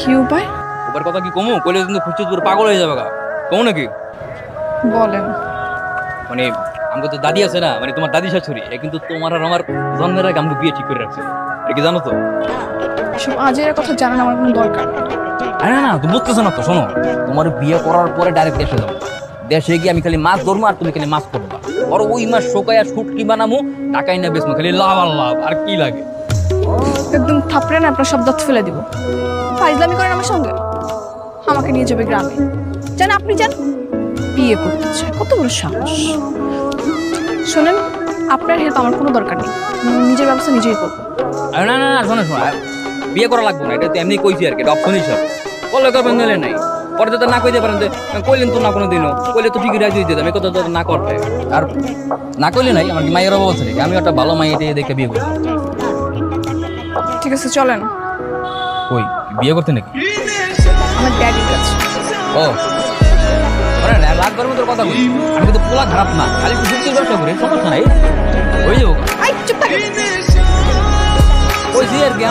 কি উপায়? ওবার কথা কি কমু কইলে কিন্তু খুঁজতে পুরো পাগল হয়ে যাবে গা। কমু নাকি? বলেন। মানে আমাকে তো দাদি আছে না, মানে তোমার দাদি শাশুড়ি, এ কিন্তু তোমার আর আমার জন্মের আগে আমাকে বিয়ে ঠিক করে রাখছে। এটা কি জানো তো? এসব আজের কথা জানার আমার কোনো দরকার নেই। আরে না তুমি বুঝতেছো না তো, শোনো, তোমার বিয়ে করার পরে ডাইরেক্ট দেশে যাবো। দেশে গিয়ে আমি খালি মাছ ধরবো আর তুমি খালি মাছ করবা। আর ওই মাছ শোকায় শুটকি বানামু, টাকাই না বেচবো, খালি লাভ আর লাভ। আর কি লাগে? একদম থাপড়ে না আপনার সব দাঁত ফেলে দিব। ফাইজলামি করেন আমার সঙ্গে? আমাকে নিয়ে যাবে গ্রামে। জান আপনি যান, বিয়ে করতে চায়, কত বড় সাহস। শোনেন, আপনার হেল্প আমার কোনো দরকার নেই, নিজের ব্যবস্থা নিজেই করবো। আরে না না না, শোনো শোনো, বিয়ে করা লাগবে না, এটা তো এমনি কইছি আর কি, এটা অপশন হিসাব। বললে করবেন নিলে নাই, পরে তো না কইতে পারেন যে কইলেন তো না কোনো দিনও, কইলে তো ঠিকই রাজি দিতাম, এই কথা তো না করতে। আর না কইলে নাই, আমার কি মায়ের অভাব আছে নাকি? আমি একটা ভালো মাই এটা দেখে বিয়ে করবো। ঠিক আছে চলেন। কই বিয়ে করতে নাকি? আমার ড্যাডির কাছে। ও লাখবার মতো কথা বলি, আমি কিন্তু পোলা খারাপ না, খালি একটু যুক্তির ব্যবসা করি, সমস্যা নাই, হয়ে যাবো। আই চুপ থাকেন। কইছি আর কি